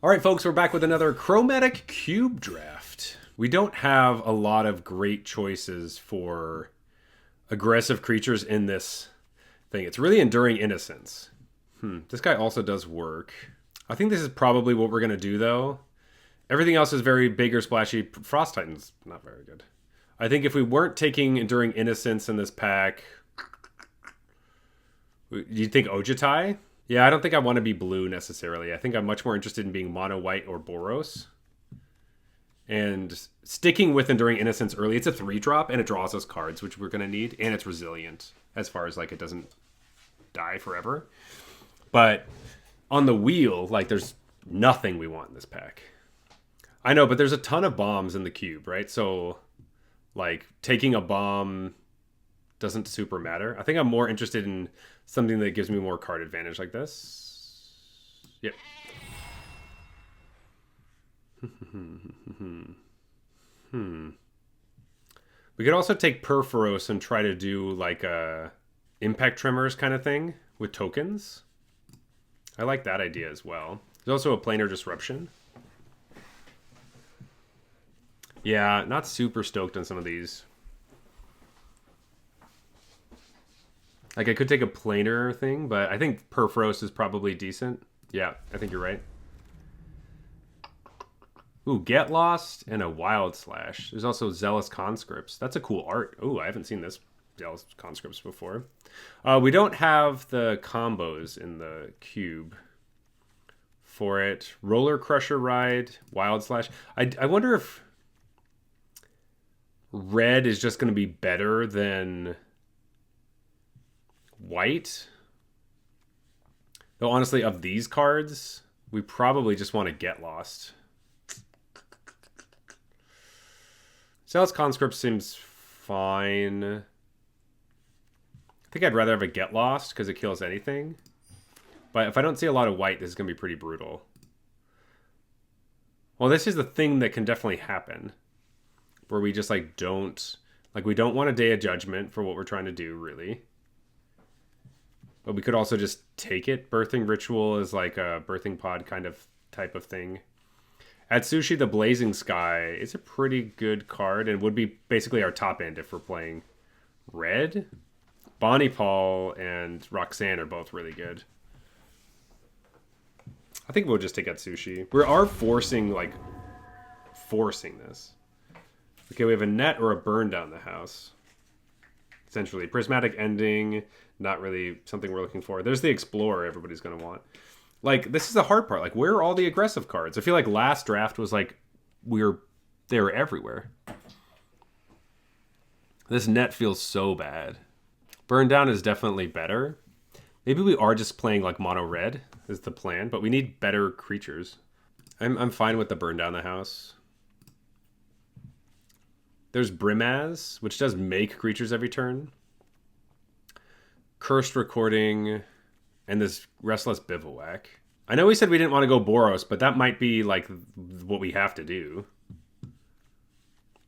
All right, folks, we're back with another Chromatic Cube draft. We don't have a lot of great choices for aggressive creatures in this thing. It's really Enduring Innocence. This guy also does work. I think this is probably what we're going to do, though. Everything else is very big or splashy. Frost Titan's not very good. I think if we weren't taking Enduring Innocence in this pack... Do you think Ojitai? Yeah, I don't think I want to be blue necessarily. I think I'm much more interested in being mono white or Boros. And sticking with Enduring Innocence early, it's a 3-drop and it draws us cards, which we're going to need. And it's resilient as far as like it doesn't die forever. But on the wheel, like there's nothing we want in this pack. I know, but there's a ton of bombs in the cube, right? So like taking a bomb doesn't super matter. I think I'm more interested in something that gives me more card advantage like this. Yep. We could also take Purphoros and try to do like a impact tremors kind of thing with tokens. I like that idea as well. There's also a planar disruption. Yeah, not super stoked on some of these. Like, I could take a planar thing, but I think Purphoros is probably decent. Yeah, I think you're right. Ooh, Get Lost and a Wild Slash. There's also Zealous Conscripts. That's a cool art. Ooh, I haven't seen this Zealous Conscripts before. We don't have the combos in the cube for it. Roller Crusher Ride, Wild Slash. I wonder if red is just going to be better than white. Though honestly, of these cards, we probably just want to Get Lost. Zealous Conscript seems fine. I think I'd rather have a Get Lost because it kills anything. But if I don't see a lot of white, this is going to be pretty brutal. Well, this is the thing that can definitely happen. Where we just like don't... Like we don't want a Day of Judgment for what we're trying to do, really. But we could also just take it. Birthing Ritual is like a birthing pod kind of type of thing. Atsushi the Blazing Sky is a pretty good card and would be basically our top end if we're playing red. Bonnie Paul and Roxanne are both really good. I think we'll just take Atsushi. We are forcing this. Okay, we have a net or a burn down the house. Essentially, Prismatic Ending, not really something we're looking for. There's the Explorer everybody's going to want. Like, this is the hard part. Like, where are all the aggressive cards? I feel like last draft was like, they were everywhere. This net feels so bad. Burn down is definitely better. Maybe we are just playing like mono red is the plan, but we need better creatures. I'm fine with the burn down the house. There's Brimaz, which does make creatures every turn. Cursed Recording, and this Restless Bivouac. I know we said we didn't want to go Boros, but that might be like what we have to do.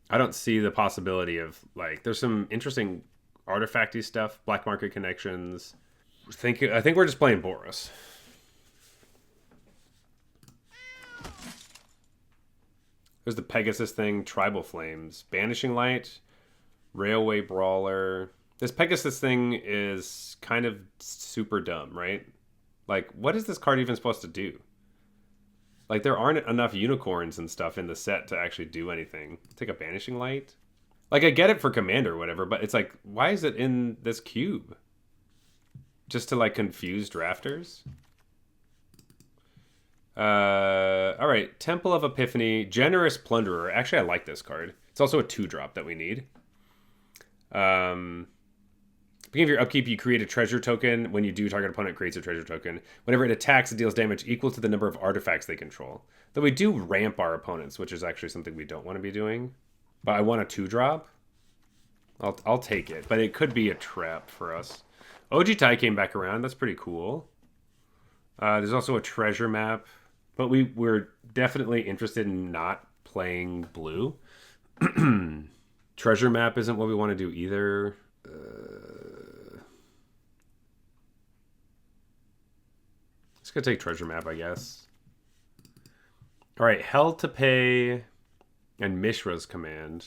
I don't see the possibility of like... There's some interesting artifacty stuff, black market connections. I think we're just playing Boros. There's the Pegasus thing, Tribal Flames, Banishing Light, Railway Brawler. This Pegasus thing is kind of super dumb, right? Like, what is this card even supposed to do? Like, there aren't enough unicorns and stuff in the set to actually do anything. Take a Banishing Light? Like, I get it for Commander or whatever, but it's like, why is it in this cube? Just to, like, confuse drafters? Alright, Temple of Epiphany, Generous Plunderer. Actually, I like this card. It's also a 2-drop that we need. Beginning of your upkeep, you create a treasure token. When you do, target opponent creates a treasure token. Whenever it attacks, it deals damage equal to the number of artifacts they control. Though we do ramp our opponents, which is actually something we don't want to be doing. But I want a 2-drop. I'll take it, but it could be a trap for us. Ojitai came back around. That's pretty cool. There's also a treasure map. But we're definitely interested in not playing blue. Treasure map isn't what we want to do either. Let's go take treasure map, I guess. All right, Hell to Pay and Mishra's Command.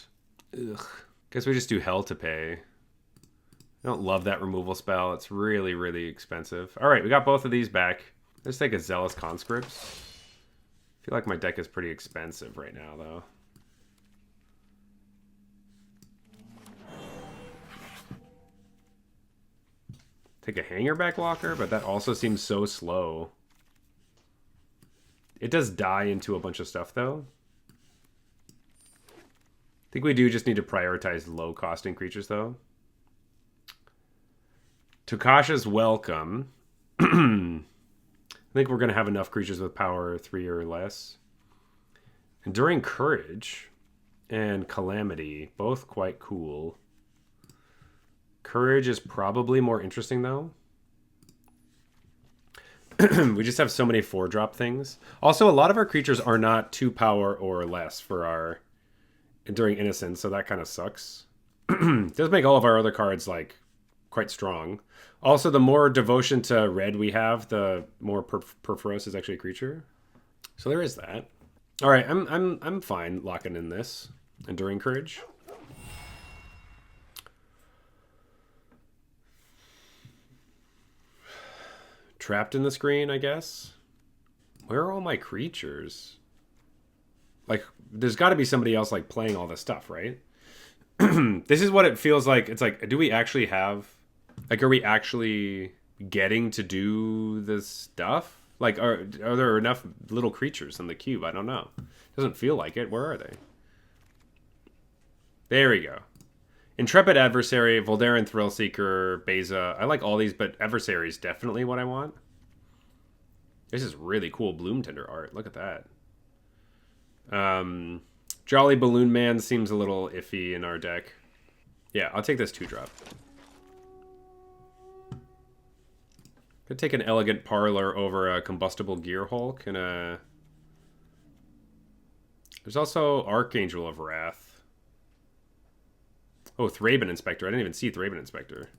Ugh. Guess we just do Hell to Pay. I don't love that removal spell. It's really, really expensive. All right, we got both of these back. Let's take a Zealous Conscripts. I feel like my deck is pretty expensive right now, though. Take a Hangerback Walker, but that also seems so slow. It does die into a bunch of stuff, though. I think we do just need to prioritize low-costing creatures, though. Tukasha's Welcome. I think we're going to have enough creatures with power 3 or less. Enduring Courage and Calamity, both quite cool. Courage is probably more interesting, though. We just have so many 4-drop things. Also, a lot of our creatures are not 2 power or less for our Enduring Innocence, so that kind of sucks. It does make all of our other cards, like, quite strong. Also, the more devotion to red we have, the more Purphoros is actually a creature. So there is that. All right, I'm fine locking in this Enduring Courage. Trapped in the Screen, I guess. Where are all my creatures? Like, there's got to be somebody else like playing all this stuff, right? This is what it feels like. It's like, do we actually have, like, are we actually getting to do this stuff? Like, are there enough little creatures in the cube? I don't know. Doesn't feel like it. Where are they? There we go. Intrepid Adversary, Voldaren Thrillseeker, Beza. I like all these, but Adversary is definitely what I want. This is really cool Bloom Tender art. Look at that. Jolly Balloon Man seems a little iffy in our deck. Yeah, I'll take this 2-drop. Could take an Elegant Parlor over a Combustible Gear Hulk and a... There's also Archangel of Wrath. Oh, Thraben Inspector. I didn't even see Thraben Inspector.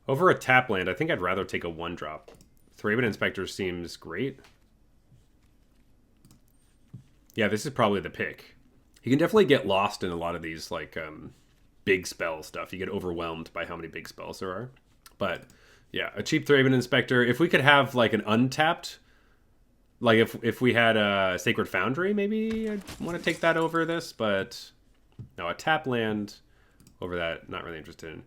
Over a tap land, I think I'd rather take a 1-drop. Thraben Inspector seems great. Yeah, this is probably the pick. You can definitely get lost in a lot of these, like, big spell stuff. You get overwhelmed by how many big spells there are. But, yeah, a cheap Thraben Inspector. If we could have, like, an untapped... Like, if we had a Sacred Foundry, maybe I'd want to take that over this. But, no, a tap land... Over that, not really interested in.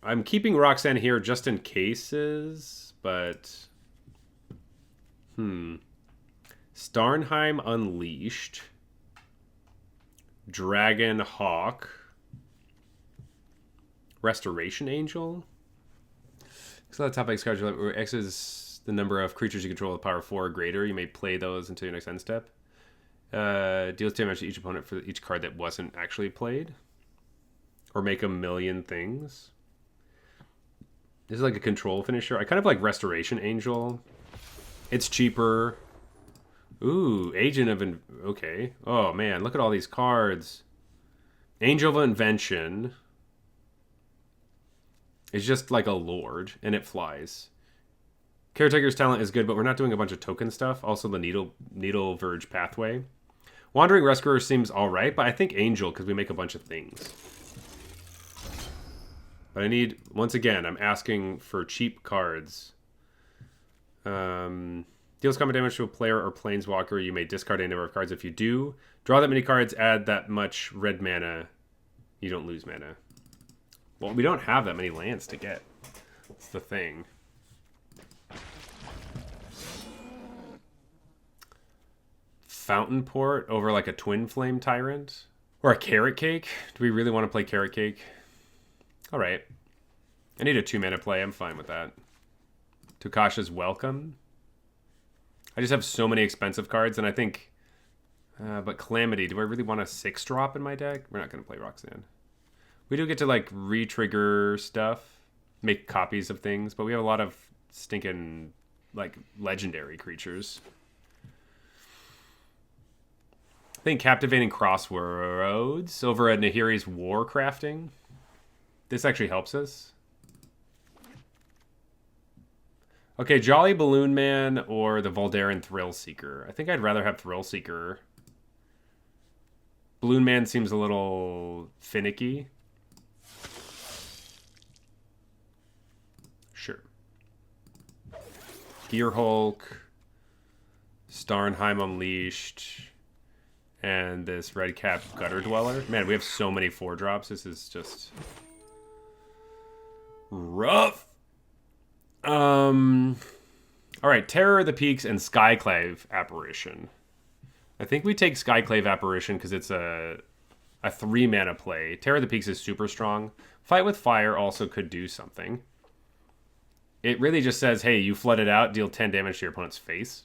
I'm keeping Roxanne here just in cases, but... Starnheim Unleashed. Dragon Hawk. Restoration Angel. So that top X card, where X is the number of creatures you control with power 4 or greater. You may play those until your next end step. Deals damage to each opponent for each card that wasn't actually played. Or make a million things. This is like a control finisher. I kind of like Restoration Angel. It's cheaper. Ooh, Agent of... Okay. Oh, man. Look at all these cards. Angel of Invention. It's just like a lord, and it flies. Caretaker's Talent is good, but we're not doing a bunch of token stuff. Also, the Needle Verge Pathway. Wandering Rescuer seems alright, but I think Angel, because we make a bunch of things. But I need, once again, I'm asking for cheap cards. Deals combat damage to a player or planeswalker. You may discard a number of cards. If you do, draw that many cards, add that much red mana. You don't lose mana. Well, we don't have that many lands to get. That's the thing. Fountain Port over like a Twin Flame Tyrant? Or a Carrot Cake? Do we really want to play Carrot Cake? All right. I need a 2-mana play. I'm fine with that. Tukasha's Welcome. I just have so many expensive cards, and I think... but Calamity, do I really want a 6-drop in my deck? We're not going to play Roxanne. We do get to, like, re-trigger stuff. Make copies of things, but we have a lot of stinking, like, legendary creatures. I think Captivating Crossroads over at Nahiri's Warcrafting. This actually helps us. Okay, Jolly Balloon Man or the Voldaran Thrill Seeker. I think I'd rather have Thrill Seeker. Balloon Man seems a little finicky. Sure. Gear Hulk, Starnheim Unleashed, and this Red Cap Gutter Dweller. Man, we have so many 4-drops. This is just rough. All right, Terror of the Peaks and Skyclave Apparition. I think we take Skyclave Apparition because it's a 3-mana play. Terror of the Peaks is super strong. Fight with Fire also could do something. It really just says, hey, you flood it out, deal 10 damage to your opponent's face.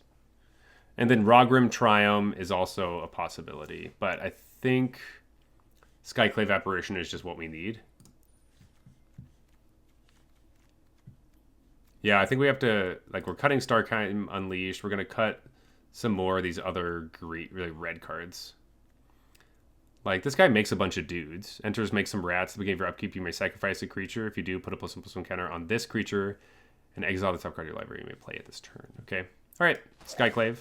And then Rogrim Triome is also a possibility. But I think Skyclave Apparition is just what we need. Yeah, I think we have to, like, we're cutting Starkheim Unleashed. We're going to cut some more of these other really red cards. Like, this guy makes a bunch of dudes. Enters, makes some rats. At the beginning of your upkeep, you may sacrifice a creature. If you do, put a +1/+1 counter on this creature and exile the top card of your library. You may play it this turn. Okay. All right. Skyclave.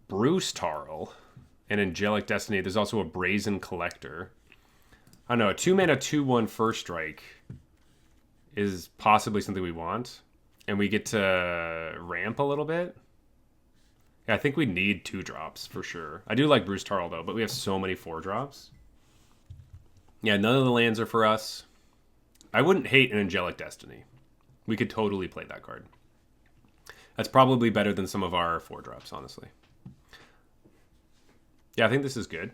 Bruce Tarl and Angelic Destiny. There's also a Brazen Collector. I don't know. A 2-mana 2/1 first strike is possibly something we want. And we get to ramp a little bit. Yeah, I think we need 2-drops for sure. I do like Bruce Tarl, though, but we have so many 4-drops. Yeah, none of the lands are for us. I wouldn't hate an Angelic Destiny. We could totally play that card. That's probably better than some of our 4-drops, honestly. Yeah, I think this is good.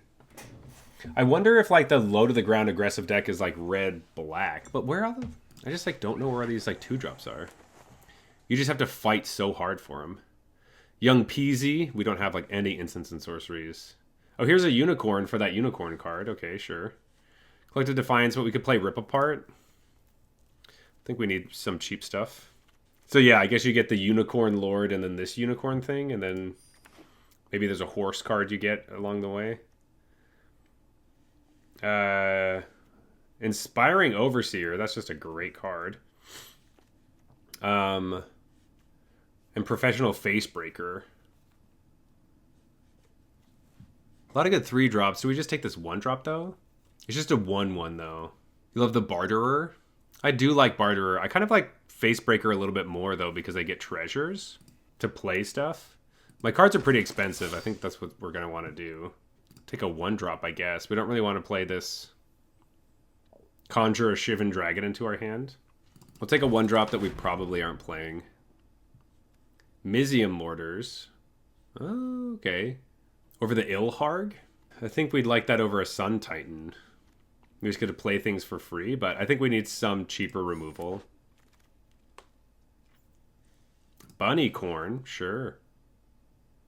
I wonder if, like, the low-to-the-ground aggressive deck is, like, red-black. But where are the... I just, like, don't know where these, like, 2-drops are. You just have to fight so hard for them. Young Peasy. We don't have, like, any instants and sorceries. Oh, here's a Unicorn for that Unicorn card. Okay, sure. Collective Defiance, but we could play Rip Apart. I think we need some cheap stuff. So, yeah, I guess you get the Unicorn Lord and then this Unicorn thing. And then maybe there's a horse card you get along the way. Inspiring Overseer. That's just a great card. And Professional Facebreaker. A lot of good 3-drops. Do we just take this 1-drop, though? It's just a 1/1, though. You love the Barterer? I do like Barterer. I kind of like Facebreaker a little bit more, though, because I get treasures to play stuff. My cards are pretty expensive. I think that's what we're going to want to do. Take a 1-drop, I guess. We don't really want to play this Conjure a Shivan Dragon into our hand. We'll take a 1-drop that we probably aren't playing. Mizium Mortars. Oh, okay. Over the Ilharg? I think we'd like that over a Sun Titan. We just get to play things for free, but I think we need some cheaper removal. Bunnycorn, sure.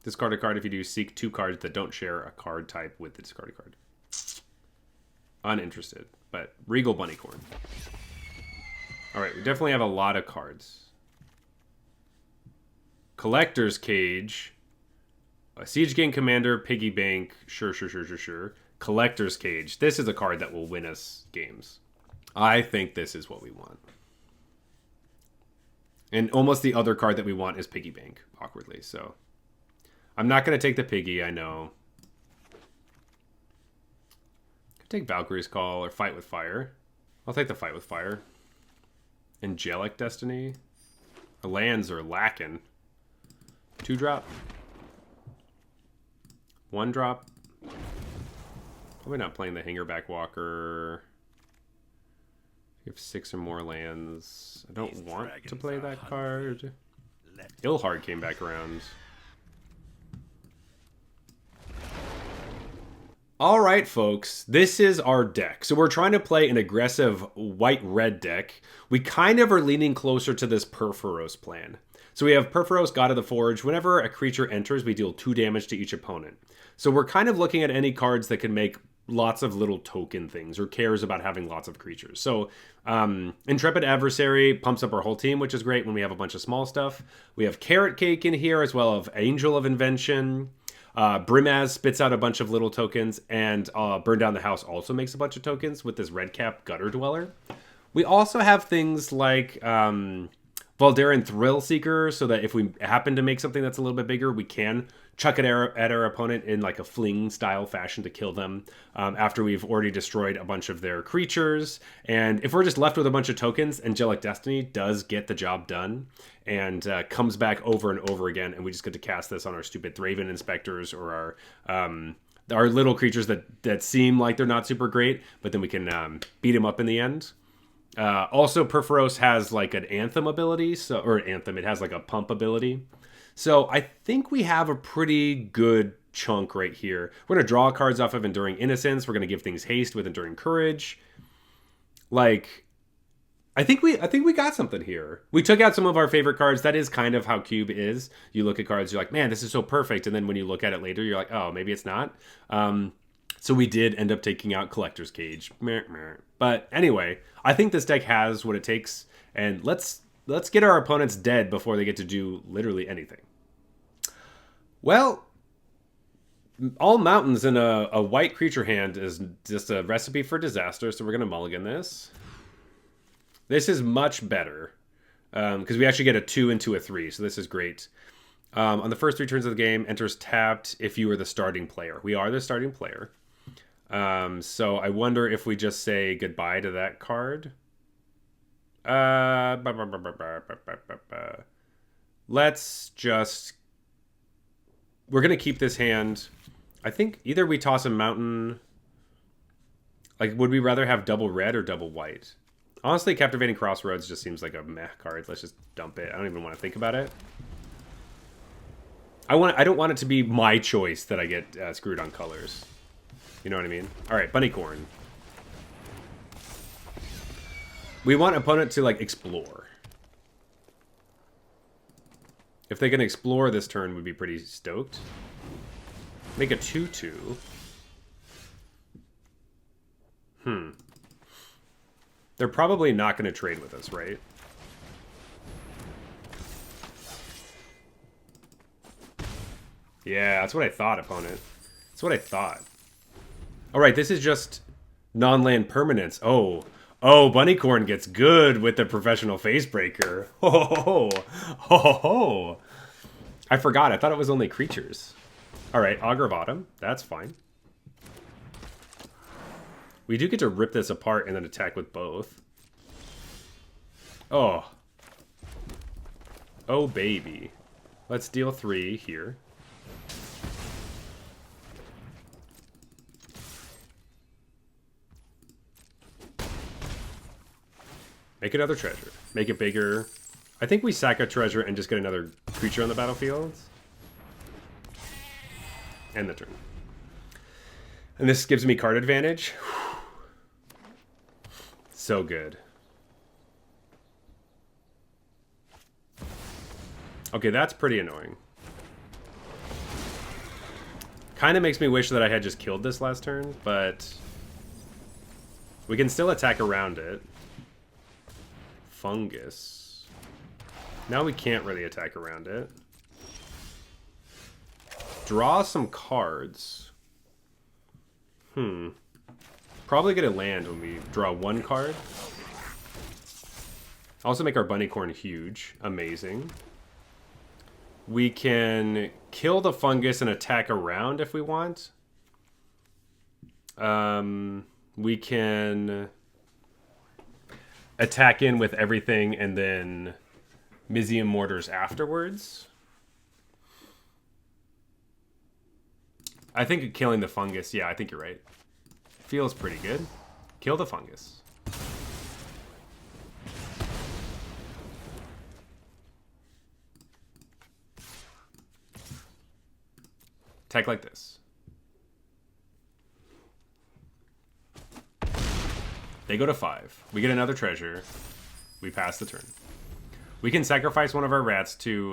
Discard a card if you do. Seek 2 cards that don't share a card type with the discarded card. Uninterested, but Regal Bunnycorn. Alright, we definitely have a lot of cards. Collector's Cage. A Siege Gang Commander, Piggy Bank. Sure. Collector's Cage. This is a card that will win us games. I think this is what we want. And almost the other card that we want is Piggy Bank, awkwardly, so... I'm not going to take the Piggy, I know. Could take Valkyrie's Call or Fight with Fire. I'll take the Fight with Fire. Angelic Destiny. The lands are lacking. 2-drop. 1-drop. Probably not playing the Hangerback Walker. You have 6 or more lands. I don't want to play that card. Ilhard came back around. All right, folks, this is our deck. So we're trying to play an aggressive white-red deck. We kind of are leaning closer to this Purphoros plan. So we have Purphoros, God of the Forge. Whenever a creature enters, we deal 2 damage to each opponent. So we're kind of looking at any cards that can make lots of little token things or cares about having lots of creatures. So Intrepid Adversary pumps up our whole team, which is great when we have a bunch of small stuff. We have Carrot Cake in here as well as Angel of Invention. Brimaz spits out a bunch of little tokens, and Burn Down the House also makes a bunch of tokens with this Red Cap Gutter Dweller. We also have things like Valderan Thrill Seeker, so that if we happen to make something that's a little bit bigger, we can chuck it at our opponent in like a fling style fashion to kill them after we've already destroyed a bunch of their creatures. And if we're just left with a bunch of tokens, Angelic Destiny does get the job done and comes back over and over again, and we just get to cast this on our stupid Thraven Inspectors or our little creatures that seem like they're not super great, but then we can beat them up in the end. Also, Purphoros has like an Anthem ability, it has like a pump ability. So I think we have a pretty good chunk right here. We're going to draw cards off of Enduring Innocence. We're going to give things haste with Enduring Courage. Like, I think we got something here. We took out some of our favorite cards. That is kind of how Cube is. You look at cards, you're like, man, this is so perfect. And then when you look at it later, you're like, oh, maybe it's not. So we did end up taking out Collector's Cage. But anyway, I think this deck has what it takes. And let's get our opponents dead before they get to do literally anything. Well, all mountains in a white creature hand is just a recipe for disaster, so we're going to mulligan this. This is much better, because we actually get a 2 into a 3, so this is great. On the first 3 turns of the game, enters tapped if you were the starting player. We are the starting player. So I wonder if we just say goodbye to that card. Let's just... We're going to keep this hand. I think either we toss a mountain... Like, would we rather have double red or double white? Honestly, Captivating Crossroads just seems like a meh card. Let's just dump it. I don't even want to think about it. I don't want it to be my choice that I get screwed on colors. You know what I mean? All right, Bunnycorn. We want opponent to, like, explore. If they can explore this turn, we'd be pretty stoked. Make a 2/2. They're probably not going to trade with us, right? Yeah, that's what I thought, opponent. That's what I thought. All right, this is just non-land permanents. Oh, Bunnycorn gets good with the Professional Facebreaker. Ho. I forgot. I thought it was only creatures. All right, Augur of Autumn. That's fine. We do get to rip this apart and then attack with both. Oh, baby. Let's deal 3 here. Make another treasure. Make it bigger. I think we sack a treasure and just get another creature on the battlefield. End the turn. And this gives me card advantage. So good. Okay, that's pretty annoying. Kind of makes me wish that I had just killed this last turn, but we can still attack around it. Fungus. Now we can't really attack around it. Draw some cards. Probably get a land when we draw 1 card. Also make our Bunnycorn huge. Amazing. We can kill the fungus and attack around if we want. We can attack in with everything and then Mizium Mortars afterwards. I think killing the fungus, yeah, I think you're right. Feels pretty good. Kill the fungus. Attack like this. They go to 5. We get another treasure. We pass the turn. We can sacrifice one of our rats to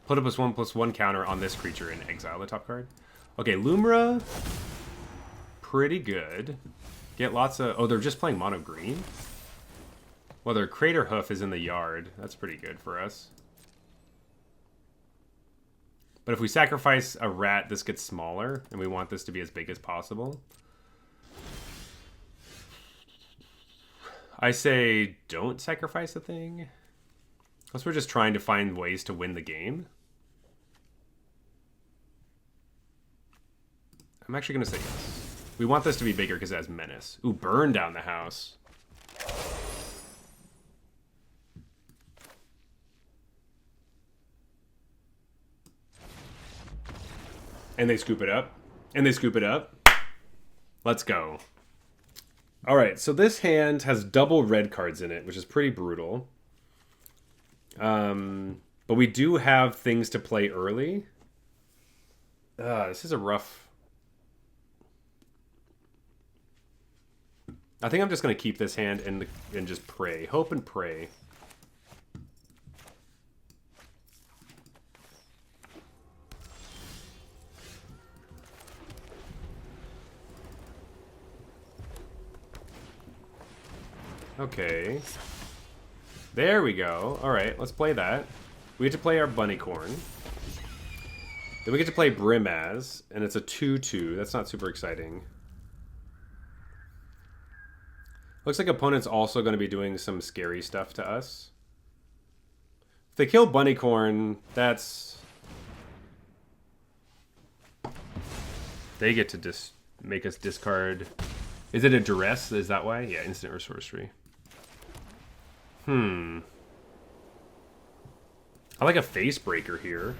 put a +1/+1 counter on this creature and exile the top card. Okay, Lumra. Pretty good. Get lots of... Oh, they're just playing mono green? Well, their Crater Hoof is in the yard. That's pretty good for us. But if we sacrifice a rat, this gets smaller, and we want this to be as big as possible. I say don't sacrifice a thing. Unless we're just trying to find ways to win the game. I'm actually going to say yes. We want this to be bigger because it has menace. Ooh, burn down the house. And they scoop it up. And they scoop it up. Let's go. All right, so this hand has double red cards in it, which is pretty brutal. But we do have things to play early. This is a rough... I think I'm just going to keep this hand and just pray. Hope and pray. Okay. There we go. Alright, let's play that. We get to play our Bunnycorn. Then we get to play Brimaz, and it's a 2-2. That's not super exciting. Looks like opponent's also going to be doing some scary stuff to us. If they kill Bunnycorn, that's... They get to make us discard... Is it a duress? Is that why? Yeah, instant or sorcery. I like a face breaker here.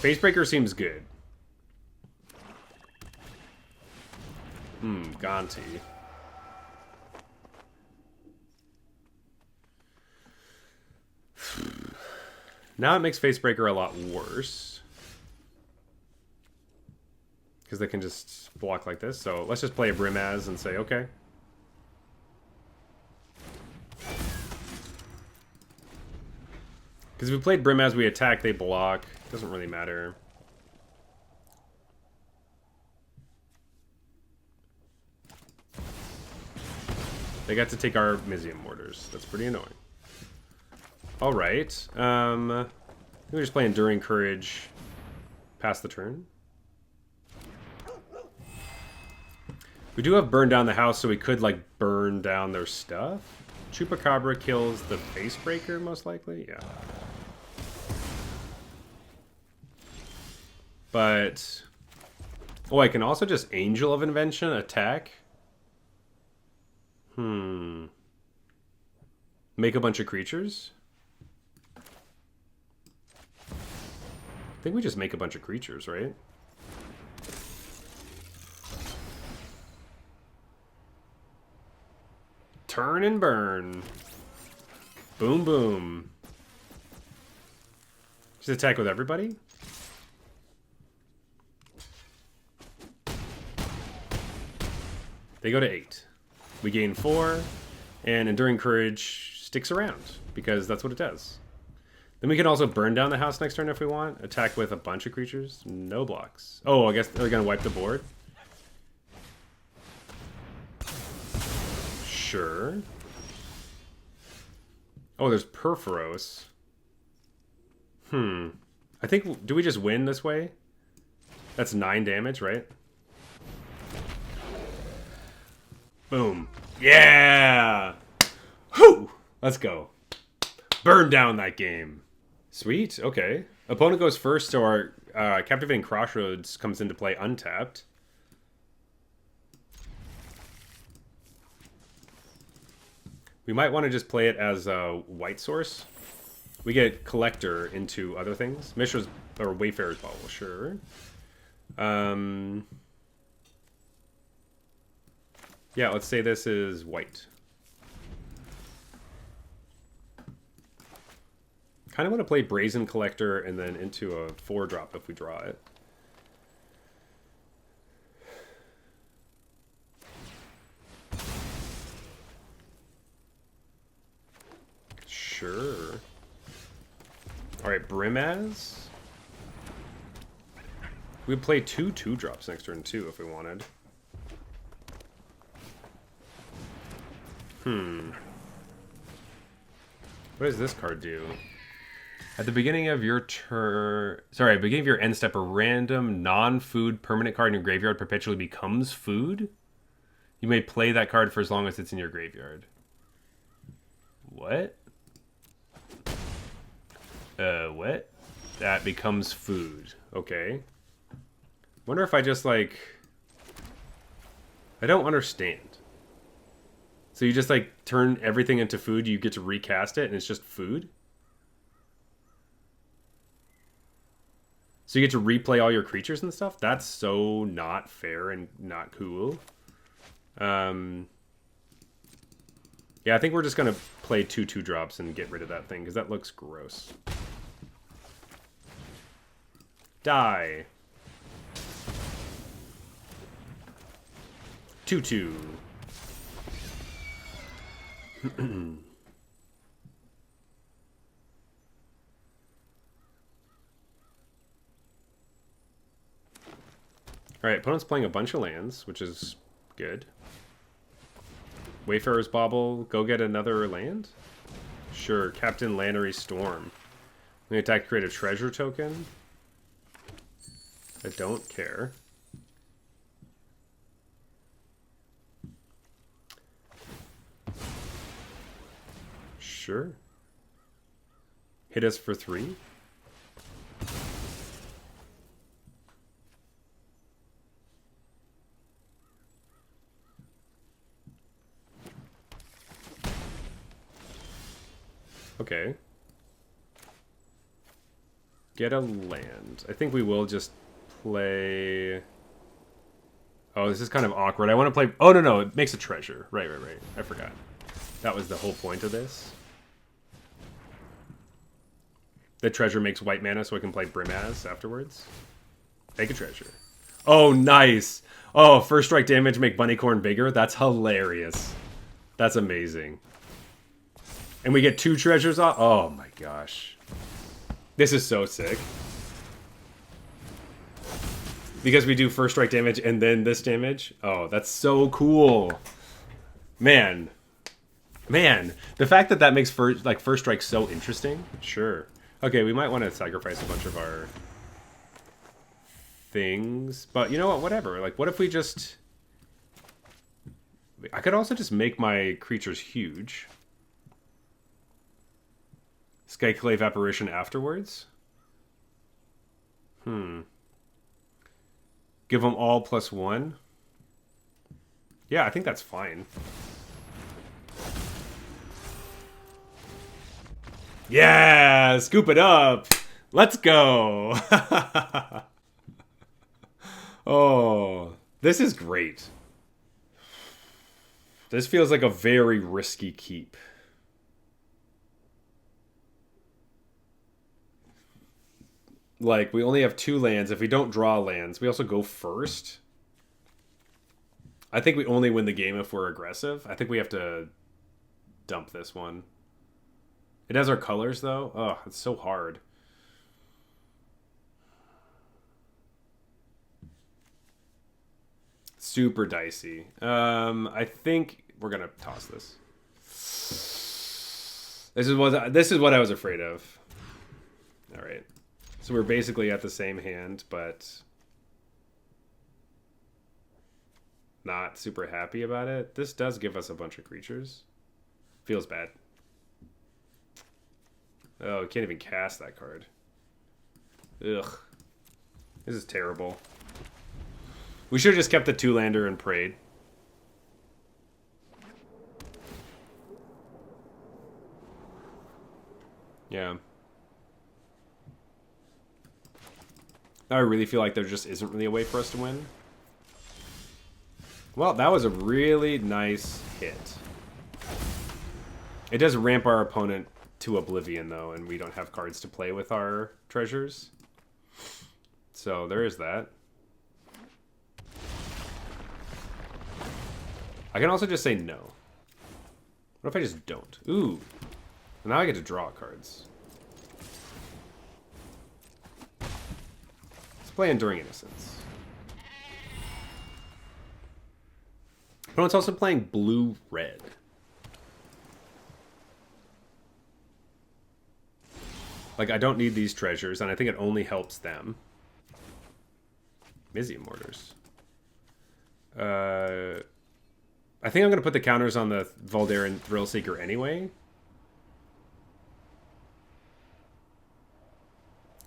Face breaker seems good. Gonti. Now it makes face breaker a lot worse. Because they can just block like this. So let's just play a Brimaz and say, okay. Because if we played Brimaz, we attack, they block. Doesn't really matter. They got to take our Mizium Mortars. That's pretty annoying. Alright. We're just playing Enduring Courage. Pass the turn. We do have Burn Down the House, so we could, like, burn down their stuff. Chupacabra kills the Face Breaker, most likely? Yeah. But... Oh, I can also just Angel of Invention attack. Make a bunch of creatures? I think we just make a bunch of creatures, right? Turn and burn. Boom, boom. Just attack with everybody? They go to 8. We gain 4, and Enduring Courage sticks around, because that's what it does. Then we can also burn down the house next turn if we want. Attack with a bunch of creatures. No blocks. Oh, I guess they're going to wipe the board. Sure. Oh, there's Purphoros. I think... Do we just win this way? That's 9 damage, right? Boom. Yeah! Whew! Let's go. Burn down that game. Sweet, okay. Opponent goes first, so our Captivating Crossroads comes into play untapped. We might want to just play it as a white source. We get Collector into other things. Mishra's, or Wayfarer's Bauble, sure. Yeah, let's say this is white. Kind of want to play Brazen Collector and then into a 4-drop if we draw it. Sure. Alright, Brimaz. We'd play 2 2-drops next turn too if we wanted. What does this card do? At the beginning of your turn... Sorry, at the beginning of your end step, a random non-food permanent card in your graveyard perpetually becomes food? You You may play that card for as long as it's in your graveyard. What? What? That becomes food. Okay. Wonder if I just, like... I don't understand. So you just, like, turn everything into food, you get to recast it, and it's just food? So you get to replay all your creatures and stuff? That's so not fair and not cool. Yeah, I think we're just going to play 2/2 drops and get rid of that thing, because that looks gross. Die. 2/2. Alright, opponent's playing a bunch of lands, which is good. Wayfarer's Bauble, go get another land? Sure, Captain Lannery Storm. We attack, create a treasure token. I don't care. Sure. Hit us for 3. Okay. Get a land. I think we will just play... Oh, this is kind of awkward. I want to play... Oh, no, it makes a treasure. Right. I forgot. That was the whole point of this. The treasure makes white mana so I can play Brimaz afterwards. Make a treasure. Oh, nice! Oh, first strike damage make Bunnycorn bigger? That's hilarious. That's amazing. And we get 2 treasures off? Oh my gosh. This is so sick. Because we do first strike damage and then this damage? Oh, that's so cool. Man. The fact that that makes first strike so interesting. Sure. Okay, we might want to sacrifice a bunch of our things. But you know what? Whatever. Like, what if we just... I could also just make my creatures huge. Skyclave Apparition afterwards? Give them all +1? Yeah, I think that's fine. Yeah! Scoop it up! Let's go! Oh, this is great. This feels like a very risky keep. Like, we only have 2 lands. If we don't draw lands, we also go first. I think we only win the game if we're aggressive. I think we have to dump this one. It has our colors, though. Oh, it's so hard. Super dicey. I think we're going to toss this. This is what I was afraid of. All right. So we're basically at the same hand, but not super happy about it. This does give us a bunch of creatures. Feels bad. Oh, we can't even cast that card. Ugh. This is terrible. We should have just kept the 2-lander and prayed. Yeah. Now I really feel like there just isn't really a way for us to win. Well, that was a really nice hit. It does ramp our opponent to oblivion, though, and we don't have cards to play with our treasures. So there is that. I can also just say no. What if I just don't? Ooh. Now I get to draw cards. Play Enduring Innocence. Opponent's also playing blue-red. Like, I don't need these treasures, and I think it only helps them. Mizzy Mortars. I think I'm going to put the counters on the Voldaren Thrillseeker anyway. And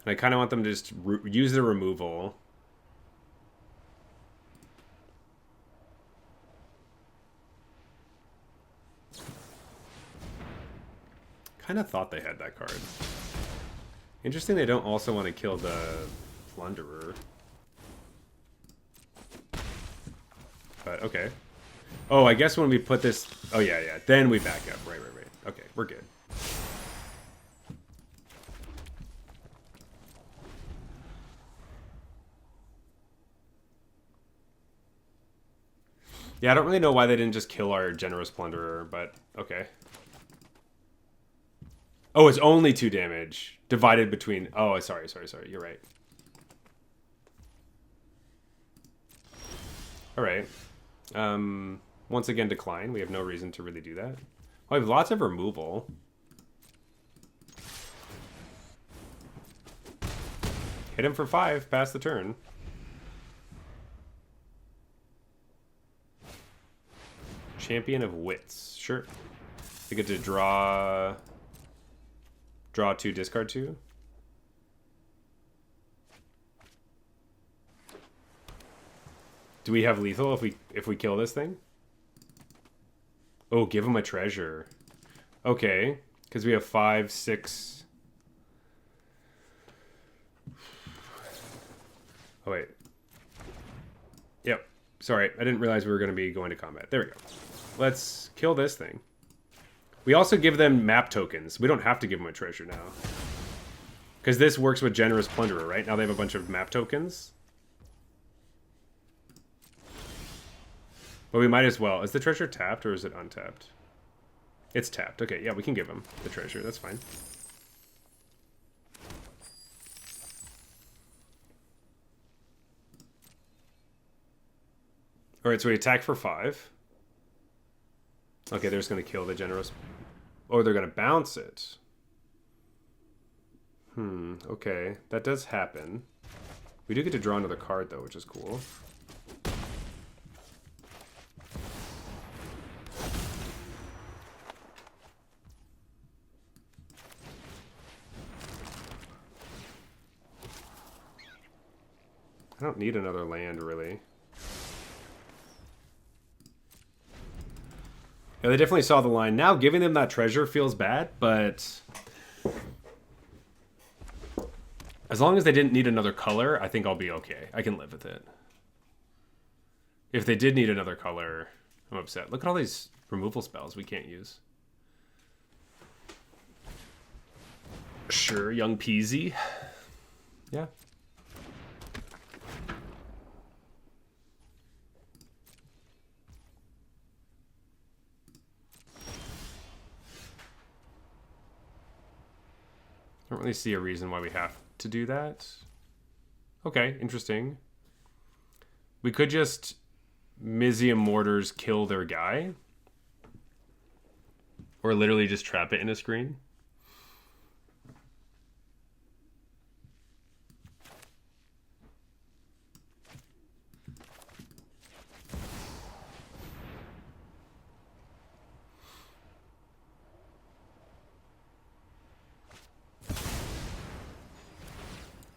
I kind of want them to just use the removal. Kind of thought they had that card. Interesting they don't also want to kill the Plunderer. But, okay. Oh, I guess when we put this... Oh, yeah, yeah. Then we back up. Right. Okay, we're good. Yeah, I don't really know why they didn't just kill our Generous Plunderer, but okay. Oh, it's only 2 damage. Divided between... Oh, sorry. You're right. Alright. Once again, decline. We have no reason to really do that. Oh, we have lots of removal. Hit him for 5. Pass the turn. Champion of Wits. Sure. We get to draw 2, discard 2. Do we have lethal if we kill this thing? Oh, give him a treasure. Okay, because we have 5, 6. Oh wait. Yep. Sorry, I didn't realize we were going to be going to combat. There we go. Let's kill this thing. We also give them map tokens. We don't have to give them a treasure now. Because this works with Generous Plunderer, right? Now they have a bunch of map tokens. But we might as well. Is the treasure tapped or is it untapped? It's tapped. Okay, yeah, we can give them the treasure. That's fine. Alright, so we attack for 5. Okay, they're just going to kill the Generous... Or they're going to bounce it. Okay. That does happen. We do get to draw another card, though, which is cool. I don't need another land, really. Yeah, they definitely saw the line. Now giving them that treasure feels bad, but... As long as they didn't need another color, I think I'll be okay. I can live with it. If they did need another color, I'm upset. Look at all these removal spells we can't use. Sure, young peasy. Yeah. I don't really see a reason why we have to do that. Okay, interesting. We could just Mizium Mortars kill their guy. Or literally just trap it in a screen.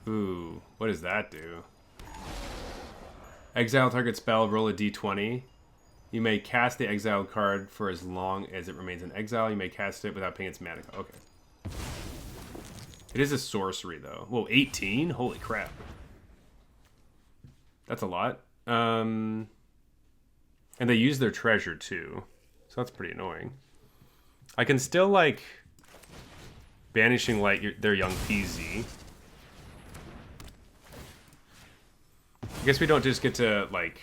Ooh, what does that do? Exile target spell, roll a d20. You may cast the exiled card for as long as it remains in exile. You may cast it without paying its mana. Okay. It is a sorcery, though. Whoa, 18? Holy crap. That's a lot. And they use their treasure, too. So that's pretty annoying. I can still, like, Banishing Light their young PZ. I guess we don't just get to, like...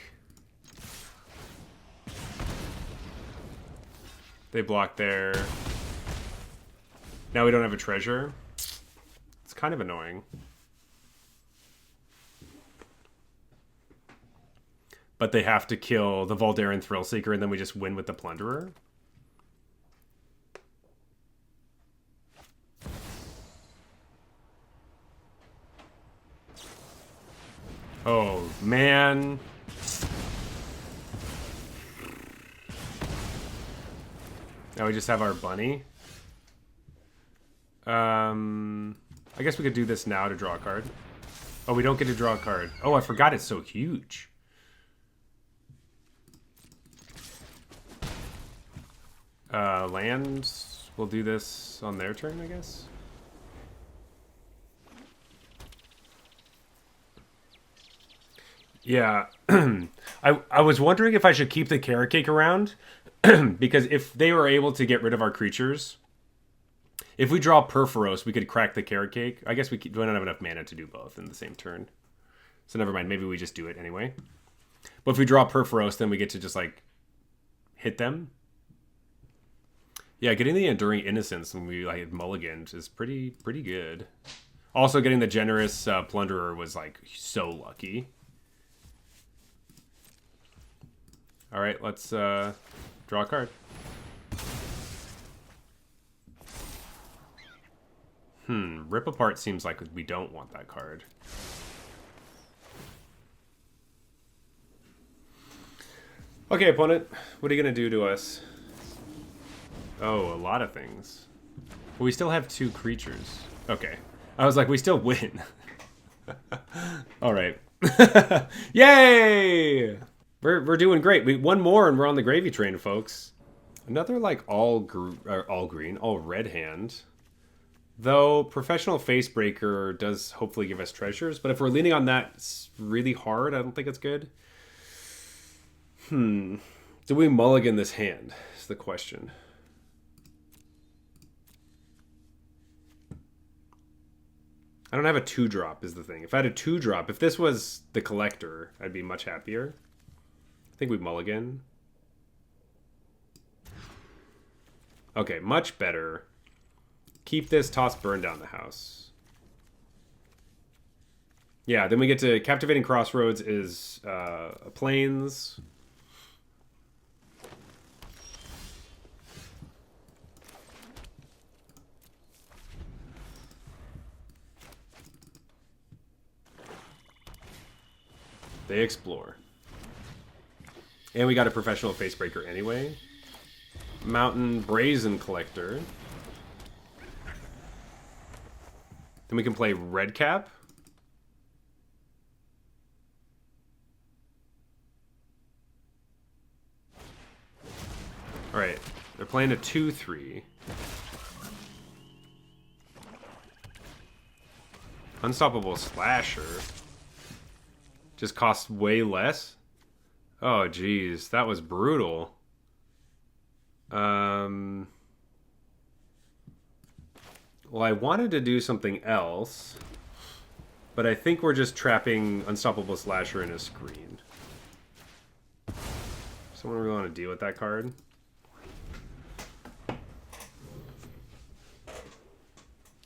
They block there. Now we don't have a treasure. It's kind of annoying. But they have to kill the Voldaren Thrillseeker and then we just win with the Plunderer. Oh, man. Now we just have our bunny. I guess we could do this now to draw a card. Oh, we don't get to draw a card. Oh, I forgot it's so huge. Lands. We'll do this on their turn, I guess. Yeah. I was wondering if I should keep the carrot cake around. Because if they were able to get rid of our creatures... If we draw Purphoros, we could crack the carrot cake. I guess we don't have enough mana to do both in the same turn. So never mind. Maybe we just do it anyway. But if we draw Purphoros, then we get to just, like, hit them. Yeah, getting the Enduring Innocence when we, like, mulliganed is pretty good. Also, getting the Generous Plunderer was, like, so lucky. All right, let's draw a card. Rip Apart seems like we don't want that card. Okay, opponent. What are you going to do to us? Oh, a lot of things. Well, we still have 2 creatures. Okay. I was like, we still win. All right. Yay! We're doing great. One more and we're on the gravy train, folks. Another, like, all green, all red hand. Though Professional Facebreaker does hopefully give us treasures, but if we're leaning on that really hard, I don't think it's good. Do we mulligan this hand? Is the question. I don't have a 2-drop is the thing. If I had a 2-drop, if this was the Collector, I'd be much happier. I think we mulligan. Okay, much better. Keep this, toss, burn down the house. Yeah, then we get to Captivating Crossroads is Plains. They explore. And we got a Professional Facebreaker anyway. Mountain Brazen Collector. Then we can play Red Cap. Alright, they're playing a 2-3. Unstoppable Slasher. Just costs way less. Oh, geez, that was brutal. Well, I wanted to do something else, but I think we're just trapping Unstoppable Slasher in a screen. Someone really want to deal with that card?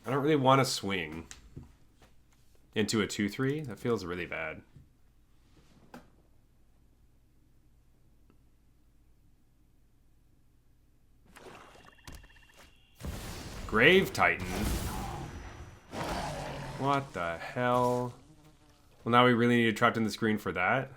I don't really want to swing into a 2-3. That feels really bad. Grave Titan. What the hell? Well, now we really need to trap in the screen for that.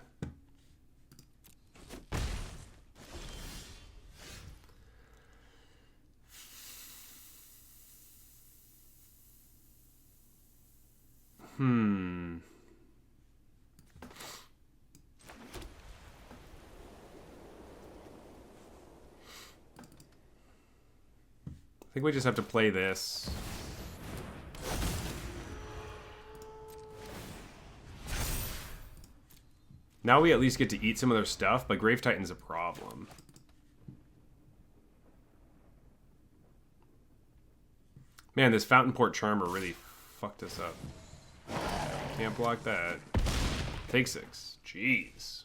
I think we just have to play this. Now we at least get to eat some of their stuff, but Grave Titan's a problem. Man, this Fountain Port Charmer really fucked us up. Can't block that. Take 6. Jeez.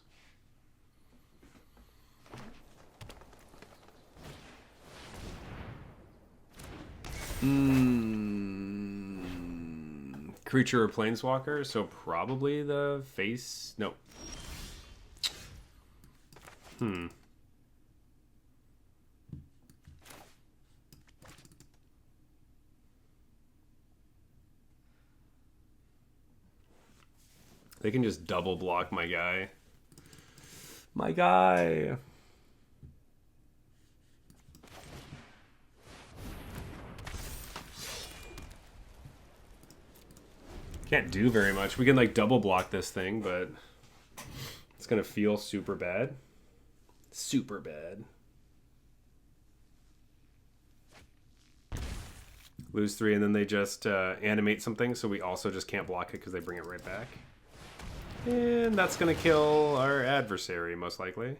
Creature or planeswalker, so probably the face. No. They can just double block my guy. My guy. Can't do very much. We can like double block this thing, but it's gonna feel super bad. Super bad. Lose 3, and then they just animate something, so we also just can't block it because they bring it right back. And that's gonna kill our adversary, most likely.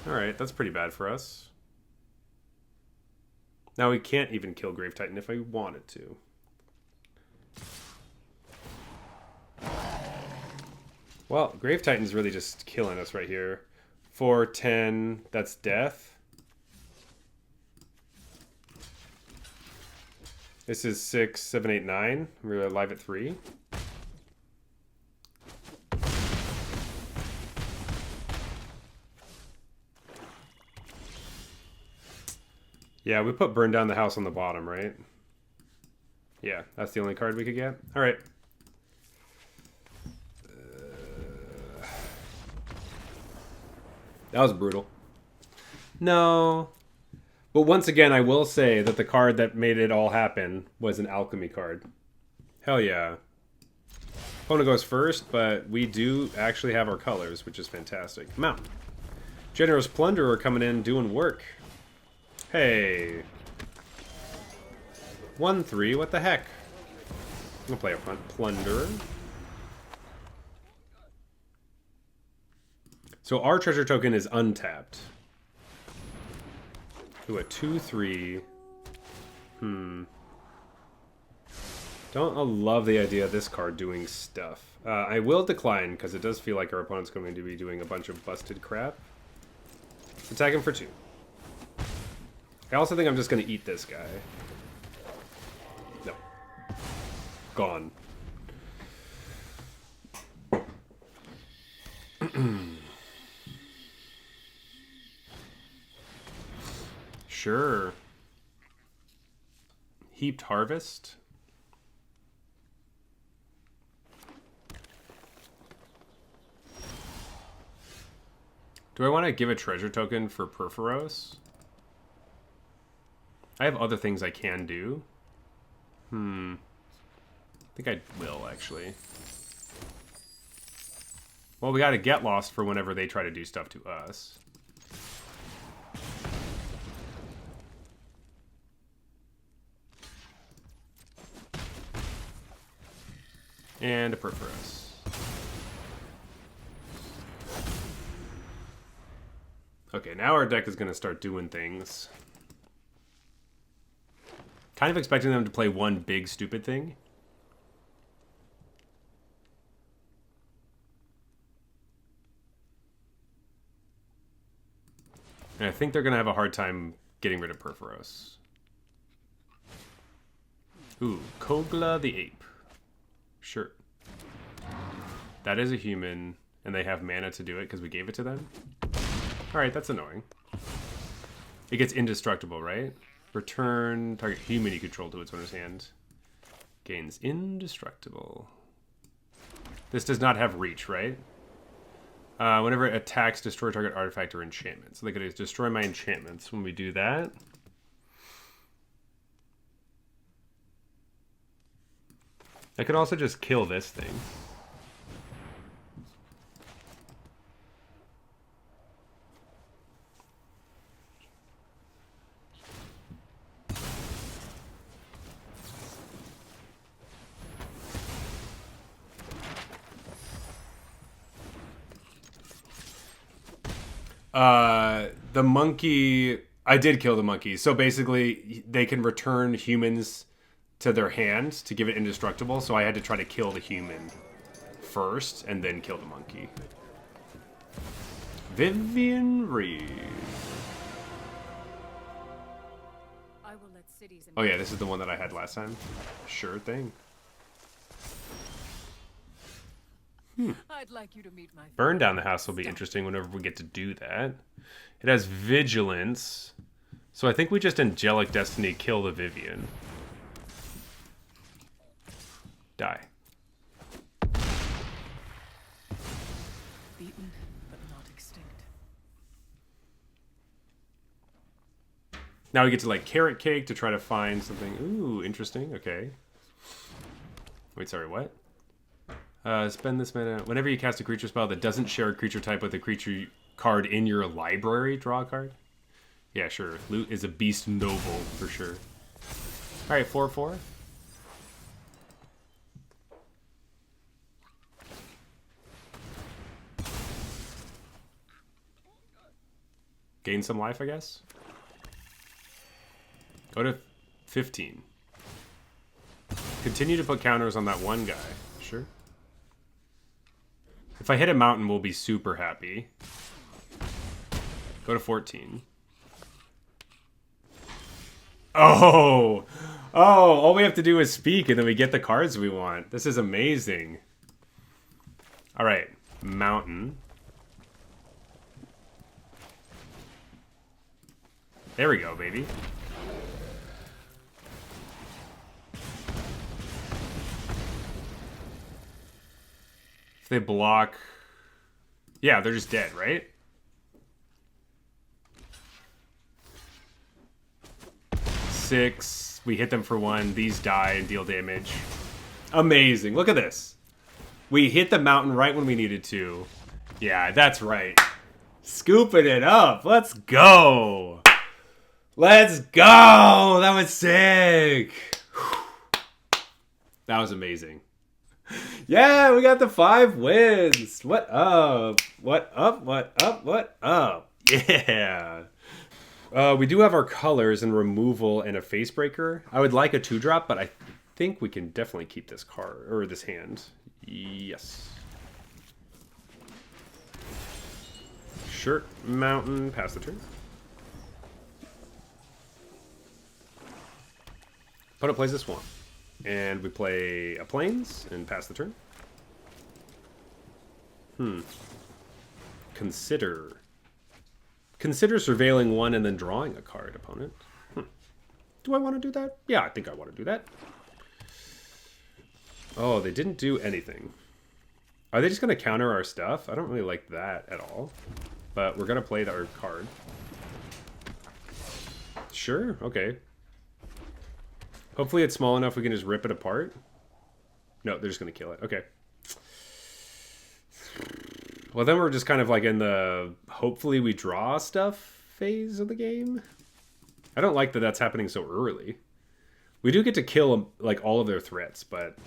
Alright, that's pretty bad for us. Now we can't even kill Grave Titan if I wanted to. Well, Grave Titan's really just killing us right here. 4, 10, that's death. This is 6, 7, 8, 9. We're alive at 3. Yeah, we put Burn Down the House on the bottom, right? Yeah, that's the only card we could get. All right. That was brutal. No. But once again, I will say that the card that made it all happen was an alchemy card. Hell yeah. Opponent goes first, but we do actually have our colors, which is fantastic. Mount. Generous Plunderer coming in doing work. Hey. 1-3, what the heck? I'm gonna play up front. Plunderer. So our treasure token is untapped. Ooh, a 2-3. Don't love the idea of this card doing stuff. I will decline, because it does feel like our opponent's going to be doing a bunch of busted crap. Attack him for 2. I also think I'm just going to eat this guy. No. Gone. Sure. Heaped Harvest. Do I want to give a treasure token for Purphoros? I have other things I can do. I think I will, actually. Well, we got to get lost for whenever they try to do stuff to us. And a Purphoros. Okay, now our deck is going to start doing things. Kind of expecting them to play one big stupid thing. And I think they're going to have a hard time getting rid of Purphoros. Ooh, Kogla the Ape. Sure. That is a human, and they have mana to do it because we gave it to them. Alright, that's annoying. It gets indestructible, right? Return target human you control to its owner's hand. Gains indestructible. This does not have reach, right? Whenever it attacks, destroy target artifact or enchantment. So they could destroy my enchantments when we do that. I could also just kill this thing. The monkey... I did kill the monkey. So basically, they can return humans to their hand to give it indestructible. So I had to try to kill the human first and then kill the monkey. Vivian Reed. Oh yeah, this is the one that I had last time. Sure thing. I'd like you to meet my Burn Down the House will be interesting whenever we get to do that. It has Vigilance. So I think we just Angelic Destiny kill the Vivian. Die. beaten but not extinct. Now we get to like Carrot Cake to try to find something. Ooh, interesting. Okay. Wait, sorry, what? Spend this mana. Whenever you cast a creature spell that doesn't share a creature type with a creature card in your library, draw a card. Yeah, sure. Loot is a beast noble for sure. All right, 4/4. Gain some life, I guess. Go to 15. Continue to put counters on that one guy. Sure. If I hit a mountain, we'll be super happy. Go to 14. Oh! Oh, all we have to do is speak and then we get the cards we want. This is amazing. Alright, mountain. There we go, baby. If they block... Yeah, they're just dead, right? Six. We hit them for 1. These die and deal damage. Amazing. Look at this. We hit the mountain right when we needed to. Yeah, that's right. Scooping it up. Let's go. Let's go. That was sick. That was amazing. Yeah, we got the 5 wins. What up? What up? What up? What up? Yeah. We do have our colors and removal and a face breaker. I would like a 2-drop, but I think we can definitely keep this card or this hand. Yes. Shirt, mountain, pass the turn. Opponent plays this one. And we play a plains and pass the turn. Consider. Consider surveilling 1 and then drawing a card, opponent. Do I want to do that? Yeah, I think I want to do that. Oh, they didn't do anything. Are they just going to counter our stuff? I don't really like that at all. But we're going to play our card. Sure, okay. Hopefully it's small enough we can just rip it apart. No, they're just going to kill it. Okay. Well, then we're just kind of like in the hopefully we draw stuff phase of the game. I don't like that that's happening so early. We do get to kill like all of their threats, but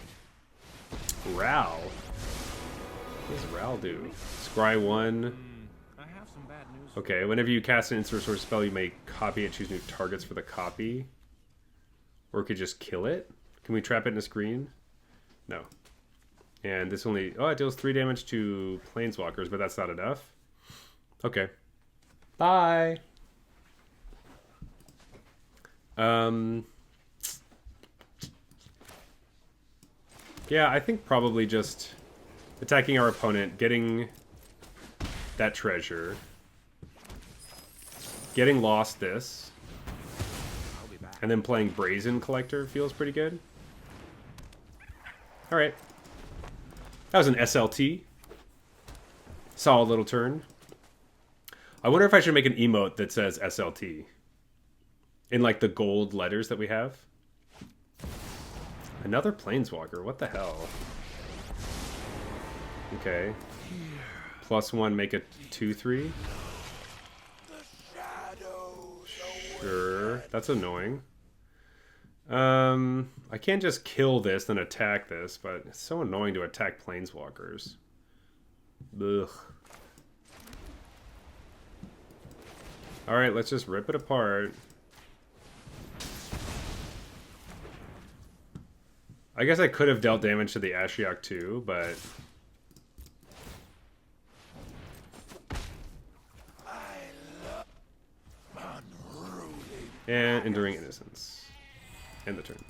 Ral. What does Ral do? Scry 1. I have some bad news. Okay, whenever you cast an instant source spell, you may copy it, choose new targets for the copy. Or we could just kill it. Can we trap it in a screen? No. And this only... Oh, it deals 3 damage to planeswalkers, but that's not enough. Okay. Bye! Yeah, I think probably just attacking our opponent, getting that treasure, getting lost this, and then playing Brazen Collector feels pretty good. Alright. That was an SLT. Solid little turn. I wonder if I should make an emote that says SLT. In like the gold letters that we have. Another Planeswalker, what the hell? Okay. +1, make it 2/3. Sure, that's annoying. I can't just kill this then attack this, but it's so annoying to attack planeswalkers. Ugh. Alright, let's just rip it apart. I guess I could have dealt damage to the Ashiok too, but... And Enduring Innocence. End the turn.